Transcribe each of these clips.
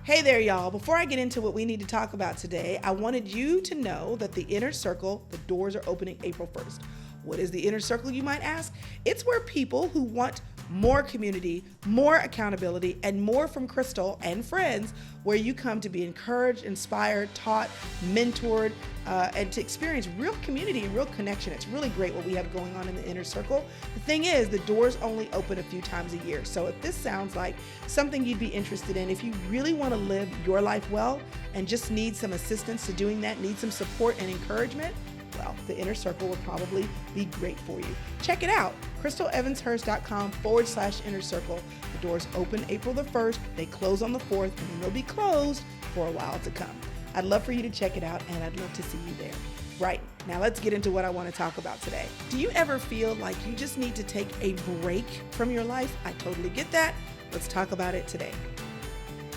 Hey there, y'all. Before I get into what we need to talk about today, I wanted you to know that the Inner Circle, the doors are opening April 1st. What is the Inner Circle, you might ask? It's where people who want more community, more accountability, and more from Chrystal and friends, where you come to be encouraged, inspired, taught, mentored, and to experience real community and real connection. It's really great what we have going on in the Inner Circle. The thing is, the doors only open a few times a year. So if this sounds like something you'd be interested in, if you really want to live your life well and just need some assistance to doing that, need some support and encouragement, well, the Inner Circle will probably be great for you. Check it out, crystalevanshurst.com/inner circle. The doors open April the 1st, they close on the 4th, and then they'll be closed for a while to come. I'd love for you to check it out, and I'd love to see you there. Right, now let's get into what I want to talk about today. Do you ever feel like you just need to take a break from your life? I totally get that. Let's talk about it today.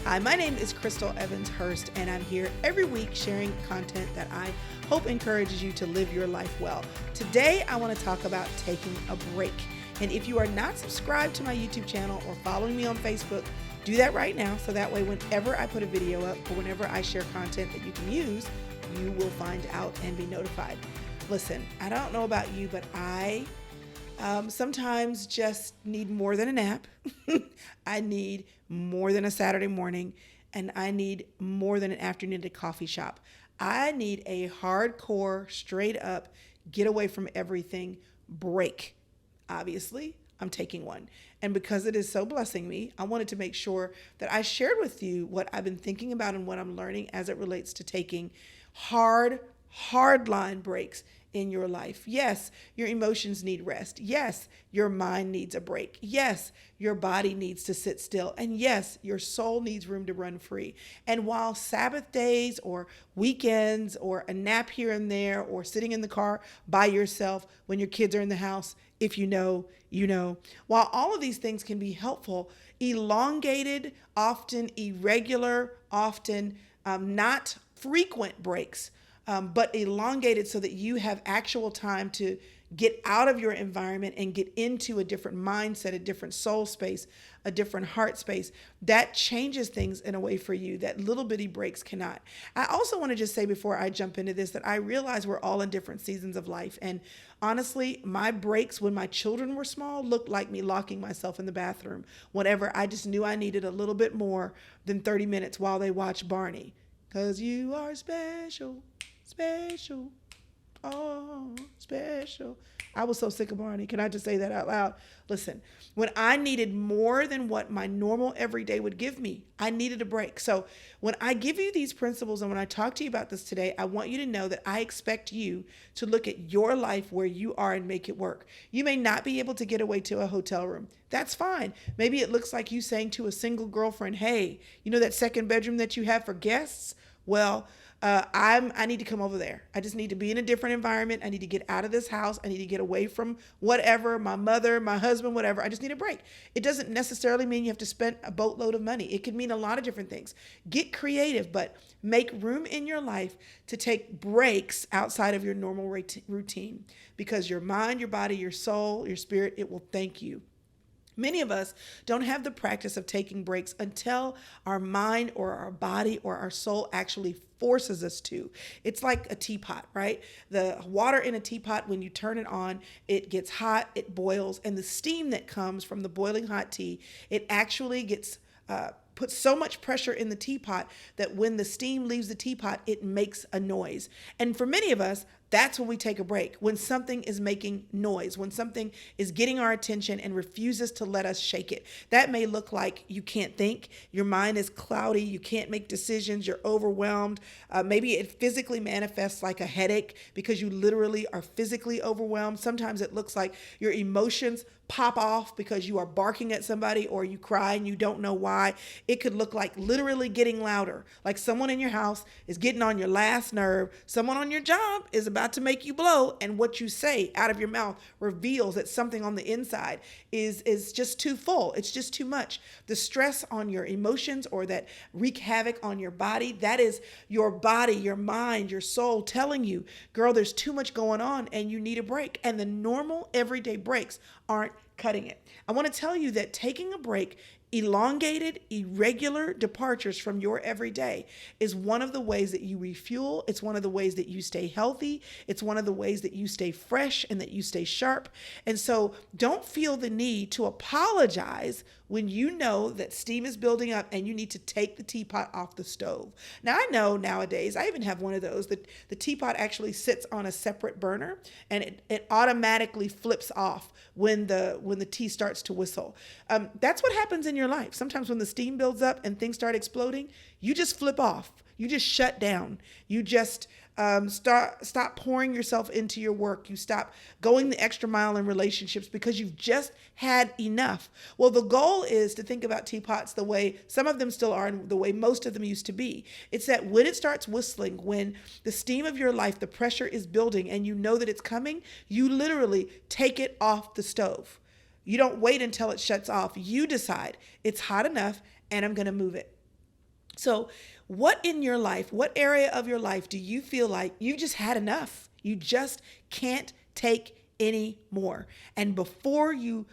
Hi, my name is Chrystal Evans Hurst, and I'm here every week sharing content that I hope encourages you to live your life well. Today, I want to talk about taking a break. And if you are not subscribed to my YouTube channel or following me on Facebook, do that right now, so that way whenever I put a video up or whenever I share content that you can use, you will find out and be notified. Listen, I don't know about you, but I sometimes just need more than a nap. I need more than a Saturday morning, and I need more than an afternoon at a coffee shop. I need a hardcore, straight up, get away from everything break. Obviously, I'm taking one. And because it is so blessing me, I wanted to make sure that I shared with you what I've been thinking about and what I'm learning as it relates to taking hard line breaks in your life. Yes, your emotions need rest. Yes, your mind needs a break. Yes, your body needs to sit still. And yes, your soul needs room to run free. And while Sabbath days or weekends or a nap here and there or sitting in the car by yourself when your kids are in the house, if you know, you know. While all of these things can be helpful, elongated, often irregular, often not frequent breaks, but elongated so that you have actual time to get out of your environment and get into a different mindset, a different soul space, a different heart space. That changes things in a way for you that little bitty breaks cannot. I also want to just say before I jump into this that I realize we're all in different seasons of life. And honestly, my breaks when my children were small looked like me locking myself in the bathroom whenever I just knew I needed a little bit more than 30 minutes while they watched Barney. 'Cause you are special. Special, oh, special. I was so sick of Barney. Can I just say that out loud? Listen, when I needed more than what my normal everyday would give me, I needed a break. So when I give you these principles and when I talk to you about this today, I want you to know that I expect you to look at your life where you are and make it work. You may not be able to get away to a hotel room. That's fine. Maybe it looks like you saying to a single girlfriend, hey, you know that second bedroom that you have for guests? Well, I need to come over there. I just need to be in a different environment. I need to get out of this house. I need to get away from whatever, my mother, my husband, whatever. I just need a break. It doesn't necessarily mean you have to spend a boatload of money. It could mean a lot of different things. Get creative, but make room in your life to take breaks outside of your normal routine, because your mind, your body, your soul, your spirit, it will thank you. Many of us don't have the practice of taking breaks until our mind or our body or our soul actually forces us to. It's like a teapot, right? The water in a teapot, when you turn it on, it gets hot, it boils, and the steam that comes from the boiling hot tea, it actually gets puts so much pressure in the teapot that when the steam leaves the teapot, it makes a noise. And for many of us, that's when we take a break, when something is making noise, when something is getting our attention and refuses to let us shake it. That may look like you can't think, your mind is cloudy, you can't make decisions, you're overwhelmed. Maybe it physically manifests like a headache because you literally are physically overwhelmed. Sometimes it looks like your emotions pop off because you are barking at somebody or you cry and you don't know why. It could look like literally getting louder, like someone in your house is getting on your last nerve, someone on your job is about to make you blow, and what you say out of your mouth reveals that something on the inside is just too full. It's just too much. The stress on your emotions or that wreak havoc on your body, that is your body, your mind, your soul telling you, girl, there's too much going on and you need a break. And the normal everyday breaks aren't cutting it. I want to tell you that taking a break Elongated, irregular departures from your everyday is one of the ways that you refuel. It's one of the ways that you stay healthy. It's one of the ways that you stay fresh and that you stay sharp. And so don't feel the need to apologize when you know that steam is building up and you need to take the teapot off the stove. Now, I know nowadays, I even have one of those, that the teapot actually sits on a separate burner and it automatically flips off when the tea starts to whistle. That's what happens in your life. Sometimes when the steam builds up and things start exploding, you just flip off. You just shut down. You just stop pouring yourself into your work. You stop going the extra mile in relationships because you've just had enough. Well, the goal is to think about teapots the way some of them still are and the way most of them used to be. It's that when it starts whistling, when the steam of your life, the pressure is building and you know that it's coming, you literally take it off the stove. You don't wait until it shuts off. You decide it's hot enough and I'm going to move it. So what in your life, what area of your life do you feel like you just had enough? You just can't take any more. And before you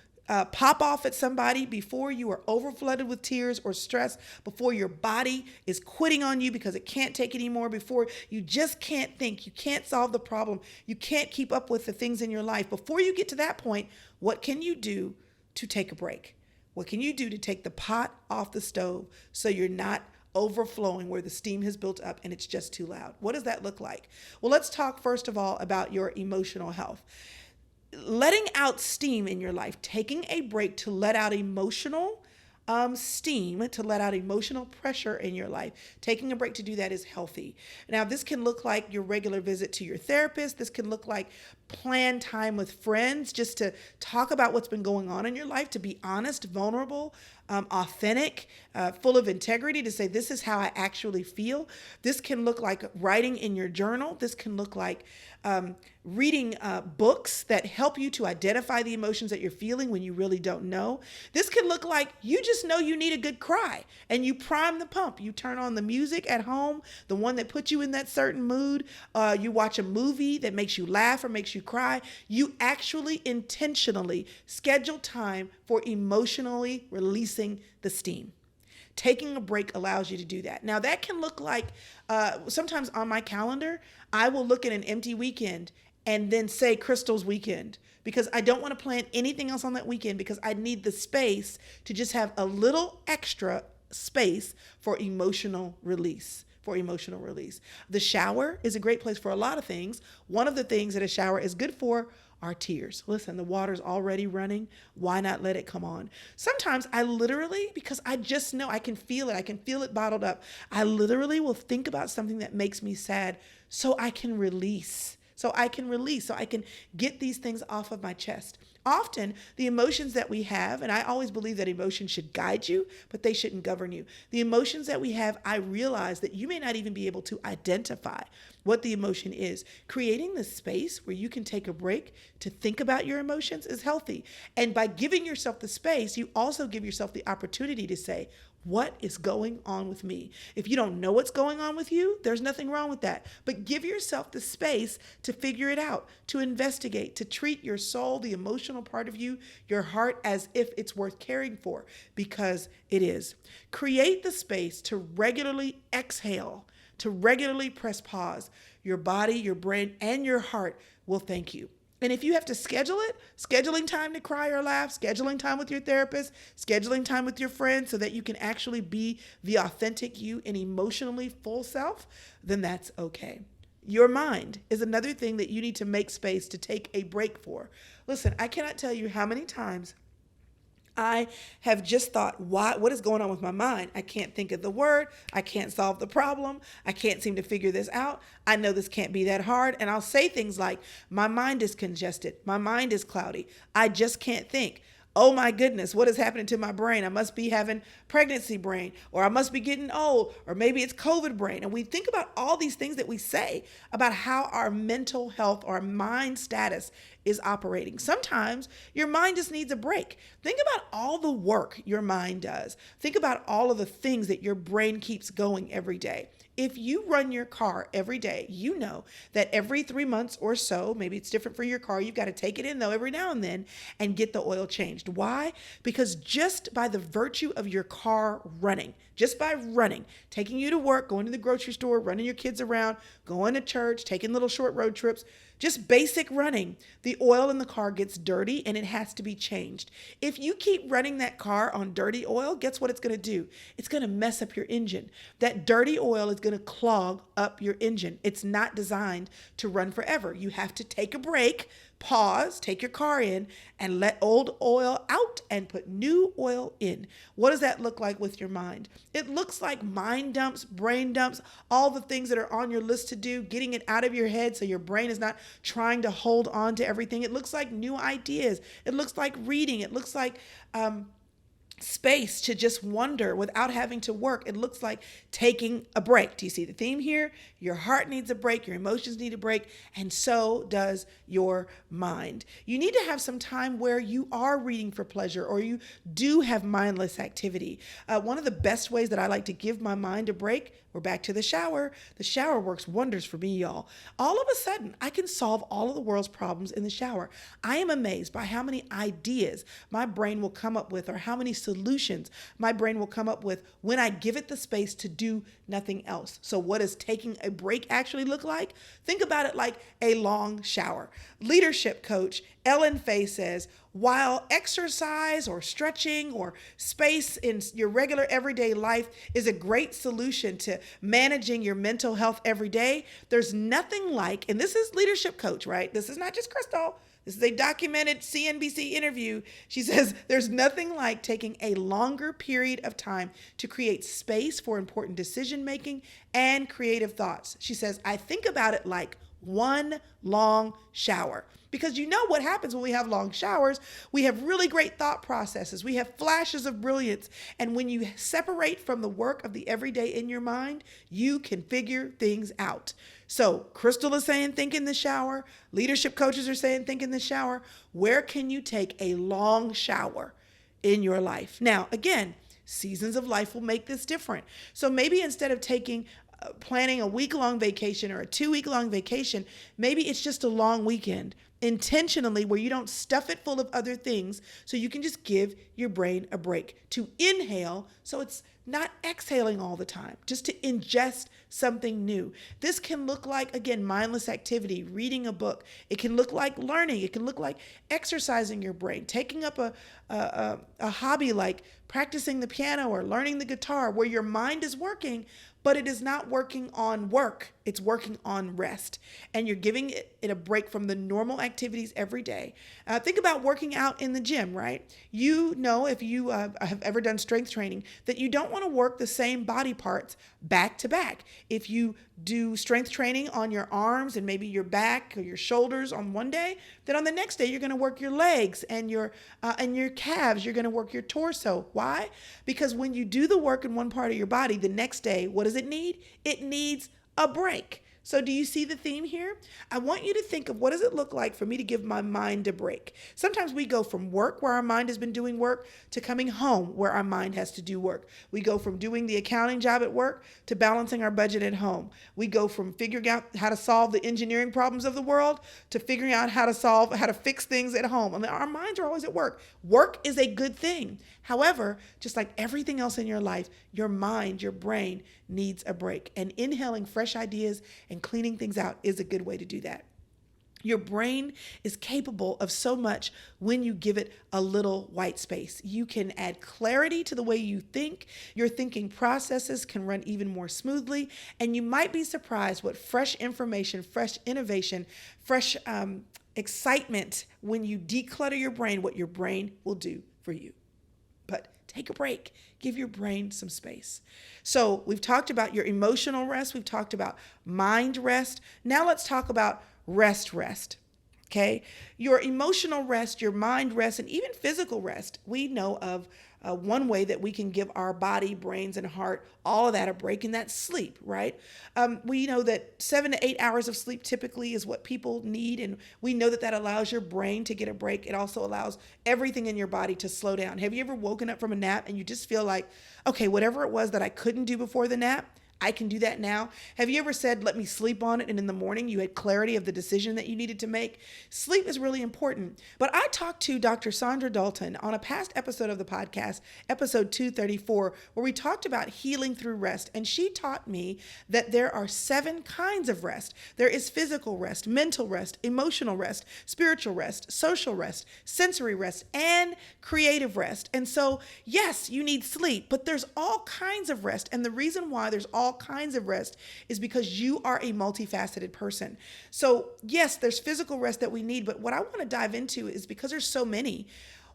pop off at somebody, before you are overflooded with tears or stress, before your body is quitting on you because it can't take anymore, before you just can't think, you can't solve the problem, you can't keep up with the things in your life, before you get to that point, what can you do to take a break? What can you do to take the pot off the stove so you're not overflowing where the steam has built up and it's just too loud? What does that look like? Well, let's talk first of all about your emotional health. Letting out steam in your life, taking a break to let out emotional steam, to let out emotional pressure in your life. Taking a break to do that is healthy. Now, this can look like your regular visit to your therapist. This can look like planned time with friends just to talk about what's been going on in your life, to be honest, vulnerable, authentic, full of integrity, to say, this is how I actually feel. This can look like writing in your journal. This can look like reading books that help you to identify the emotions that you're feeling when you really don't know. This can look like you just know you need a good cry and you prime the pump. You turn on the music at home, the one that puts you in that certain mood. You watch a movie that makes you laugh or makes you cry. You actually intentionally schedule time for emotionally releasing the steam. Taking a break allows you to do that. Now, that can look like sometimes on my calendar, I will look at an empty weekend and then say Chrystal's weekend, because I don't want to plan anything else on that weekend, because I need the space to just have a little extra space for emotional release. The shower is a great place for a lot of things. One of the things that a shower is good for are tears. Listen, the water's already running. Why not let it come on? Sometimes I literally, because I just know I can feel it bottled up. I literally will think about something that makes me sad so I can release. So I can get these things off of my chest. Often the emotions that we have, and I always believe that emotions should guide you, but they shouldn't govern you. The emotions that we have, I realize that you may not even be able to identify what the emotion is. Creating the space where you can take a break to think about your emotions is healthy. And by giving yourself the space, you also give yourself the opportunity to say, what is going on with me? If you don't know what's going on with you, there's nothing wrong with that. But give yourself the space to figure it out, to investigate, to treat your soul, the emotional part of you, your heart, as if it's worth caring for, because it is. Create the space to regularly exhale, to regularly press pause. Your body, your brain, and your heart will thank you. And if you have to schedule it, scheduling time to cry or laugh, scheduling time with your therapist, scheduling time with your friends so that you can actually be the authentic you and emotionally full self, then that's okay. Your mind is another thing that you need to make space to take a break for. Listen, I cannot tell you how many times I have just thought, what is going on with my mind? I can't think of the word. I can't solve the problem. I can't seem to figure this out. I know this can't be that hard. And I'll say things like, my mind is congested. My mind is cloudy. I just can't think. Oh my goodness, what is happening to my brain? I must be having pregnancy brain, or I must be getting old, or maybe it's COVID brain. And we think about all these things that we say about how our mental health, our mind status is operating. Sometimes your mind just needs a break. Think about all the work your mind does. Think about all of the things that your brain keeps going every day. If you run your car every day, you know that every 3 months or so, maybe it's different for your car, you've got to take it in though every now and then and get the oil changed. Why? Because just by the virtue of your car running, just by running, taking you to work, going to the grocery store, running your kids around, going to church, taking little short road trips, just basic running, the oil in the car gets dirty and it has to be changed. If you keep running that car on dirty oil, guess what it's going to do? It's going to mess up your engine. That dirty oil is going to clog up your engine. It's not designed to run forever. You have to take a break, pause, take your car in, and let old oil out and put new oil in. What does that look like with your mind? It looks like mind dumps, brain dumps, all the things that are on your list to do, getting it out of your head so your brain is not trying to hold on to everything. It looks like new ideas. It looks like reading. It looks like space to just wonder without having to work. It looks like taking a break. Do you see the theme here? Your heart needs a break, your emotions need a break, and so does your mind. You need to have some time where you are reading for pleasure or you do have mindless activity. One of the best ways that I like to give my mind a break, we're back to the shower. The shower works wonders for me, y'all. All of a sudden, I can solve all of the world's problems in the shower. I am amazed by how many ideas my brain will come up with or how many solutions my brain will come up with when I give it the space to do nothing else. So what does taking a break actually look like? Think about it like a long shower. Leadership coach Ellen Fay says, while exercise or stretching or space in your regular everyday life is a great solution to managing your mental health every day, there's nothing like, and this is leadership coach, right? This is not just Chrystal. This is a documented CNBC interview. She says there's nothing like taking a longer period of time to create space for important decision making and creative thoughts. She says, I think about it like one long shower. Because you know what happens when we have long showers, we have really great thought processes. We have flashes of brilliance. And when you separate from the work of the everyday in your mind, you can figure things out. So Chrystal is saying, think in the shower. Leadership coaches are saying, think in the shower. Where can you take a long shower in your life? Now, again, seasons of life will make this different. So maybe instead of planning a week-long vacation or a 2-week-long vacation, maybe it's just a long weekend intentionally where you don't stuff it full of other things so you can just give your brain a break to inhale so it's not exhaling all the time, just to ingest something new. This can look like, again, mindless activity, reading a book. It can look like learning. It can look like exercising your brain, taking up a hobby like practicing the piano or learning the guitar where your mind is working, but it is not working on work. It's working on rest. And you're giving it a break from the normal activities every day. Think about working out in the gym, right? You know, if you have ever done strength training, that you don't want to work the same body parts back to back. If you do strength training on your arms and maybe your back or your shoulders on one day, then on the next day you're going to work your legs and your calves. You're going to work your torso. Why? Because when you do the work in one part of your body, the next day, what does it need? It needs a break. So do you see the theme here? I want you to think of what does it look like for me to give my mind a break. Sometimes we go from work where our mind has been doing work to coming home where our mind has to do work. We go from doing the accounting job at work to balancing our budget at home. We go from figuring out how to solve the engineering problems of the world to figuring out how to fix things at home. I mean, our minds are always at work. Work is a good thing. However, just like everything else in your life, your mind, your brain needs a break. And inhaling fresh ideas and cleaning things out is a good way to do that. Your brain is capable of so much when you give it a little white space. You can add clarity to the way you think. Your thinking processes can run even more smoothly. And you might be surprised what fresh information, fresh innovation, fresh excitement, when you declutter your brain, what your brain will do for you. But take a break. Give your brain some space. So we've talked about your emotional rest. We've talked about mind rest. Now let's talk about rest. Okay? Your emotional rest, your mind rest, and even physical rest. We know of one way that we can give our body, brains, and heart, all of that a break, and that's sleep, right? We know that 7 to 8 hours of sleep typically is what people need, and we know that allows your brain to get a break. It also allows everything in your body to slow down. Have you ever woken up from a nap and you just feel like, okay, whatever it was that I couldn't do before the nap, I can do that now. Have you ever said, let me sleep on it, and in the morning you had clarity of the decision that you needed to make? Sleep is really important. But I talked to Dr. Sandra Dalton on a past episode of the podcast, episode 234, where we talked about healing through rest. And she taught me that there are 7 kinds of rest. There is physical rest, mental rest, emotional rest, spiritual rest, social rest, sensory rest, and creative rest. And so, yes, you need sleep, but there's all kinds of rest. And the reason why there's all kinds of rest is because you are a multifaceted person. So yes, there's physical rest that we need, but what I want to dive into is, because there's so many,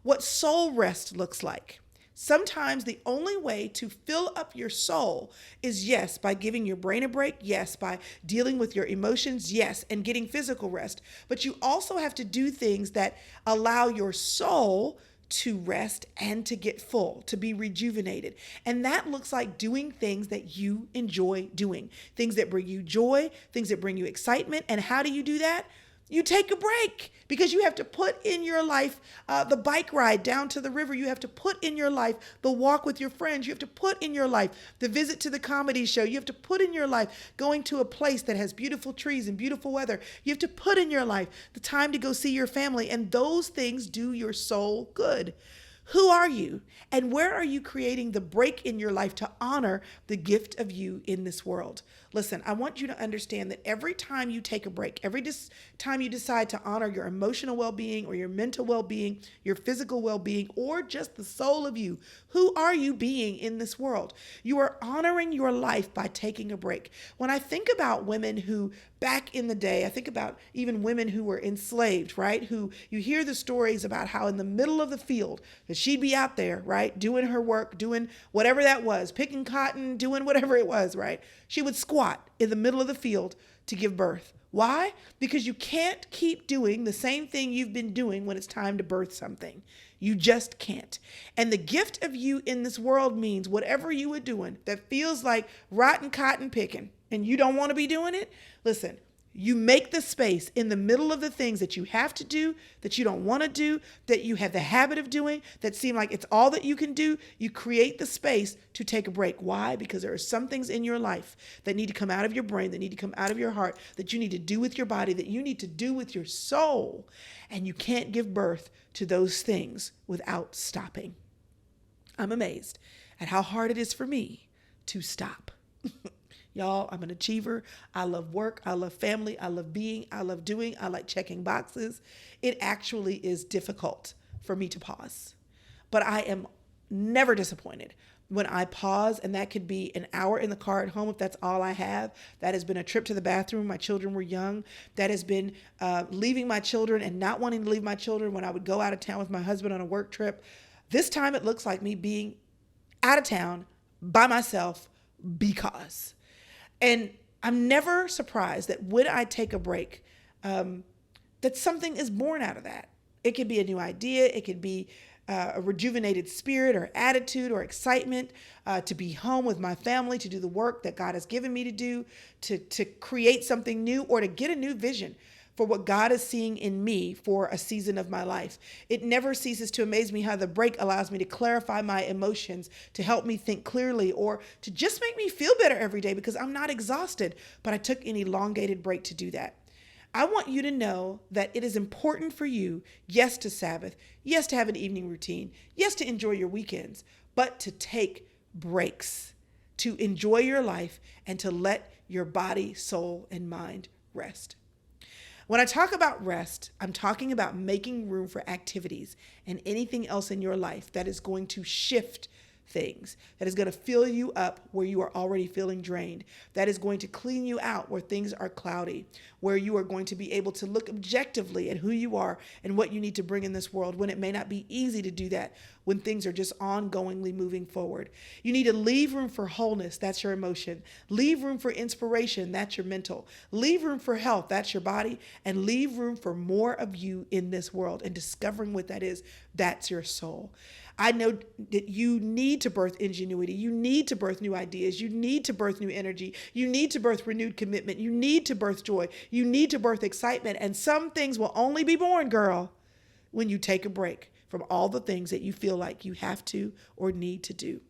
what soul rest looks like. Sometimes the only way to fill up your soul is, yes, by giving your brain a break, yes, by dealing with your emotions, yes, and getting physical rest. But you also have to do things that allow your soul to rest and to get full, to be rejuvenated. And that looks like doing things that you enjoy doing, things that bring you joy, things that bring you excitement. And how do you do that? You take a break, because you have to put in your life the bike ride down to the river. You have to put in your life the walk with your friends. You have to put in your life the visit to the comedy show. You have to put in your life going to a place that has beautiful trees and beautiful weather. You have to put in your life the time to go see your family. And those things do your soul good. Who are you? And where are you creating the break in your life to honor the gift of you in this world? Listen, I want you to understand that every time you take a break, every time you decide to honor your emotional well-being or your mental well-being, your physical well-being, or just the soul of you, who are you being in this world? You are honoring your life by taking a break. When I think about women who back in the day, I think about even women who were enslaved, right? Who you hear the stories about how in the middle of the field, that she'd be out there, right? Doing her work, doing whatever that was, picking cotton, doing whatever it was, right? She would squat in the middle of the field to give birth. Why? Because you can't keep doing the same thing you've been doing when it's time to birth something. You just can't. And the gift of you in this world means whatever you are doing that feels like rotten cotton picking and you don't want to be doing it, listen, you make the space in the middle of the things that you have to do, that you don't want to do, that you have the habit of doing, that seem like it's all that you can do. You create the space to take a break. Why? Because there are some things in your life that need to come out of your brain, that need to come out of your heart, that you need to do with your body, that you need to do with your soul. And you can't give birth to those things without stopping. I'm amazed at how hard it is for me to stop. Y'all, I'm an achiever. I love work. I love family. I love being. I love doing. I like checking boxes. It actually is difficult for me to pause. But I am never disappointed when I pause, and that could be an hour in the car at home if that's all I have. That has been a trip to the bathroom. My children were young. That has been leaving my children and not wanting to leave my children when I would go out of town with my husband on a work trip. This time it looks like me being out of town by myself because. And I'm never surprised that when I take a break, that something is born out of that. It could be a new idea. It could be a rejuvenated spirit or attitude or excitement to be home with my family, to do the work that God has given me to do, to create something new, or to get a new vision for what God is seeing in me for a season of my life. It never ceases to amaze me how the break allows me to clarify my emotions, to help me think clearly, or to just make me feel better every day because I'm not exhausted, but I took an elongated break to do that. I want you to know that it is important for you, yes, to Sabbath, yes, to have an evening routine, yes, to enjoy your weekends, but to take breaks, to enjoy your life, and to let your body, soul, and mind rest. When I talk about rest, I'm talking about making room for activities and anything else in your life that is going to shift things, that is going to fill you up where you are already feeling drained, that is going to clean you out where things are cloudy, where you are going to be able to look objectively at who you are and what you need to bring in this world when it may not be easy to do that when things are just ongoingly moving forward. You need to leave room for wholeness, that's your emotion. Leave room for inspiration, that's your mental. Leave room for health, that's your body. And leave room for more of you in this world. And discovering what that is, that's your soul. I know that you need to birth ingenuity. You need to birth new ideas. You need to birth new energy. You need to birth renewed commitment. You need to birth joy. You need to birth excitement. And some things will only be born, girl, when you take a break from all the things that you feel like you have to or need to do.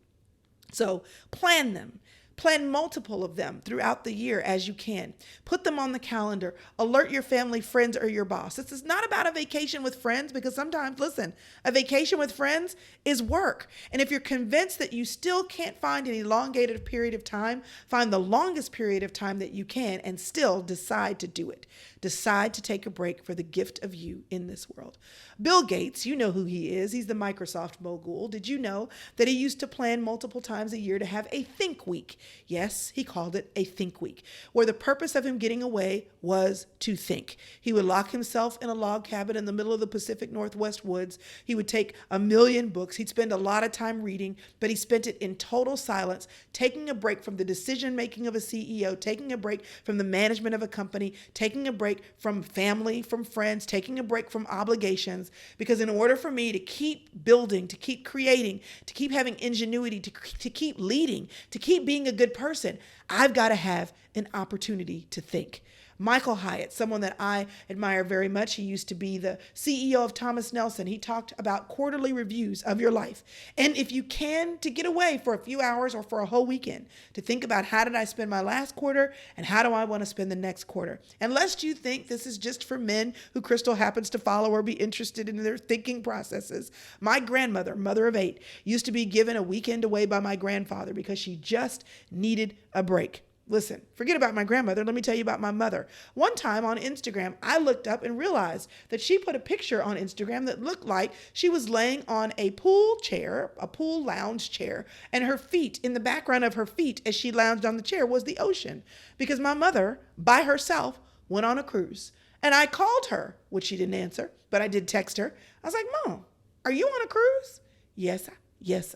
So plan them. Plan multiple of them throughout the year as you can. Put them on the calendar. Alert your family, friends, or your boss. This is not about a vacation with friends, because sometimes, listen, a vacation with friends is work. And if you're convinced that you still can't find an elongated period of time, find the longest period of time that you can and still decide to do it. Decide to take a break for the gift of you in this world. Bill Gates, you know who he is. He's the Microsoft mogul. Did you know that he used to plan multiple times a year to have a think week? Yes, he called it a think week, where the purpose of him getting away was to think. He would lock himself in a log cabin in the middle of the Pacific Northwest woods. He would take 1,000,000 books. He'd spend a lot of time reading, but he spent it in total silence, taking a break from the decision making of a CEO, taking a break from the management of a company, taking a break from family, from friends, taking a break from obligations. Because in order for me to keep building, to keep creating, to keep having ingenuity, to keep leading, to keep being a good person, I've got to have an opportunity to think. Michael Hyatt, someone that I admire very much. He used to be the CEO of Thomas Nelson. He talked about quarterly reviews of your life. And if you can, to get away for a few hours or for a whole weekend, to think about, how did I spend my last quarter and how do I want to spend the next quarter? And lest you think this is just for men who Chrystal happens to follow or be interested in their thinking processes. My grandmother, mother of 8, used to be given a weekend away by my grandfather because she just needed a break. Listen, forget about my grandmother. Let me tell you about my mother. One time on Instagram, I looked up and realized that she put a picture on Instagram that looked like she was laying on a pool chair, a pool lounge chair, and her feet, in the background of her feet as she lounged on the chair, was the ocean. Because my mother, by herself, went on a cruise. And I called her, which she didn't answer, but I did text her. I was like, Mom, are you on a cruise? Yes,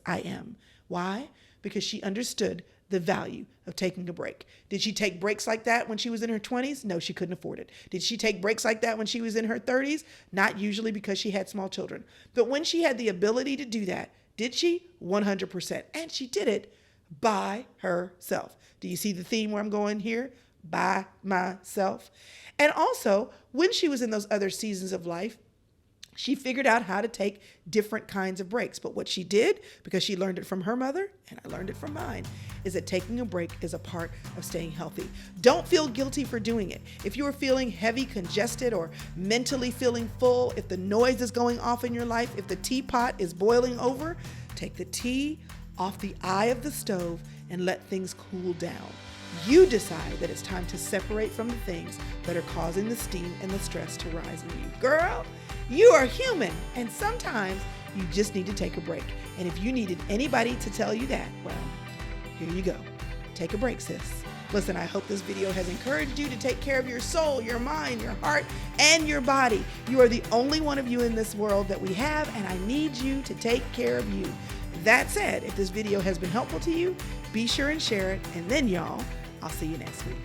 I am. Why? Because she understood the value of taking a break. Did she take breaks like that when she was in her 20s? No, she couldn't afford it. Did she take breaks like that when she was in her 30s? Not usually, because she had small children. But when she had the ability to do that, did she? 100%. And she did it by herself. Do you see the theme where I'm going here? By myself. And also, when she was in those other seasons of life, she figured out how to take different kinds of breaks. But what she did, because she learned it from her mother, and I learned it from mine, is that taking a break is a part of staying healthy. Don't feel guilty for doing it. If you are feeling heavy, congested, or mentally feeling full, if the noise is going off in your life, if the teapot is boiling over, take the tea off the eye of the stove and let things cool down. You decide that it's time to separate from the things that are causing the steam and the stress to rise in you. Girl, you are human, and sometimes you just need to take a break. And if you needed anybody to tell you that, well, here you go. Take a break, sis. Listen, I hope this video has encouraged you to take care of your soul, your mind, your heart, and your body. You are the only one of you in this world that we have, and I need you to take care of you. That said, if this video has been helpful to you, be sure and share it. And then, y'all, I'll see you next week.